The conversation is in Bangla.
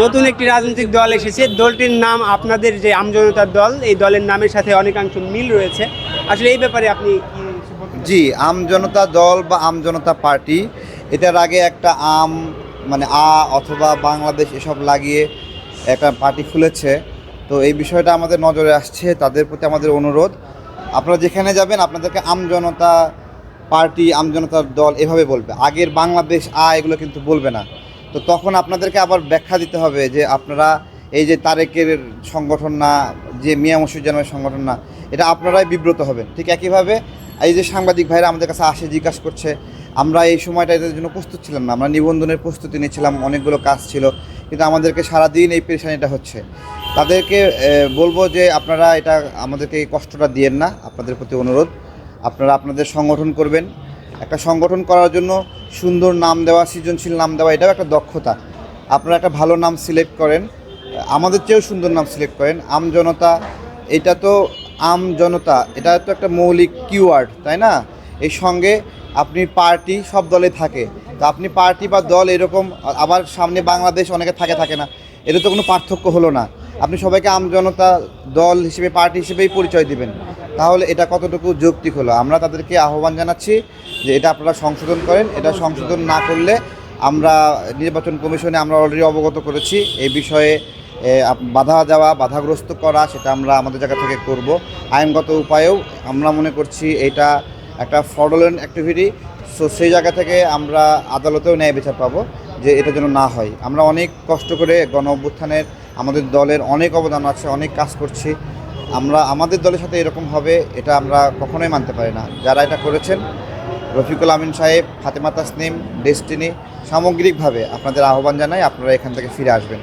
নতুন একটি রাজনৈতিক দল এসেছে, দলটির নাম আপনাদের যে আমজনতার দল, এই দলের নামের সাথে অনেকাংশ মিল রয়েছে। আসলে এই ব্যাপারে আপনি কি বলতে চান? জি, আমজনতা দল বা আমজনতা পার্টি, এটার আগে একটা মানে অথবা বাংলাদেশ এসব লাগিয়ে একটা পার্টি খুলেছে। তো এই বিষয়টা আমাদের নজরে আসছে, তাদের প্রতি আমাদের অনুরোধ, আপনারা যেখানে যাবেন আপনাদেরকে আমজনতা পার্টি, আমজনতার দল এভাবে বলবে, আগের বাংলাদেশ এগুলো কিন্তু বলবে না। তো তখন আপনাদেরকে আবার ব্যাখ্যা দিতে হবে যে আপনারা এই যে তারেকের সংগঠন না, যে মিয়া মসজিদের সংগঠন না, এটা আপনারাই বিব্রত হবেন। ঠিক একইভাবে এই যে সাংবাদিক ভাইরা আমাদের কাছে আসে, জিজ্ঞাসা করছে, আমরা এই সময়টা এদের জন্য প্রস্তুত ছিলাম না, আমরা নিবন্ধনের প্রস্তুতি নিচ্ছিলাম, অনেকগুলো কাজ ছিল, কিন্তু আমাদেরকে সারাদিন এই পেরেশানিটা হচ্ছে। তাদেরকে বলবো যে আপনারা এটা আমাদেরকে এই কষ্টটা দিয়েন না, আপনাদের প্রতি অনুরোধ। আপনারা আপনাদের সংগঠন করবেন, একটা সংগঠন করার জন্য সুন্দর নাম দেওয়া, সৃজনশীল নাম দেওয়া, এটাও একটা দক্ষতা। আপনারা একটা ভালো নাম সিলেক্ট করেন, আমাদের চেয়েও সুন্দর নাম সিলেক্ট করেন। আমজনতা, এটা তো আমজনতা, এটা তো একটা মৌলিক কিওয়ার্ড, তাই না? এই সঙ্গে আপনি পার্টি সব দলে থাকে, তো আপনি পার্টি বা দল এরকম, আবার সামনে বাংলাদেশ অনেকে থাকে না, এটা তো কোনো পার্থক্য হলো না। আপনি সবাইকে আমজনতা দল হিসেবে, পার্টি হিসেবেই পরিচয় দিবেন, তাহলে এটা কতটুকু যৌক্তিক হলো? আমরা তাদেরকে আহ্বান জানাচ্ছি যে এটা আপনারা সংশোধন করেন। এটা সংশোধন না করলে আমরা নির্বাচন কমিশনে আমরা অলরেডি অবগত করেছি, এই বিষয়ে বাধা দেওয়া, বাধাগ্রস্ত করা, সেটা আমরা আমাদের জায়গা থেকে করব। আইনগত উপায়েও আমরা মনে করছি এটা একটা ফ্রডুলেন্ট অ্যাক্টিভিটি। সো সেই জায়গা থেকে আমরা আদালতেও ন্যায় বিচার পাবো যে এটা যেন না হয়। আমরা অনেক কষ্ট করে গণ অভ্যুত্থানের আমাদের দলের অনেক অবদান আছে, অনেক কাজ করছি। আমরা আমাদের দলের সাথে এরকম হবে এটা আমরা কখনোই মানতে পারি না। যারা এটা করেছেন, রফিকুল আমিন সাহেব, ফাতেমা তাসনিম, ডেস্টিনি, সামগ্রিকভাবে আপনাদের আহ্বান জানাই আপনারা এখান থেকে ফিরে আসবেন।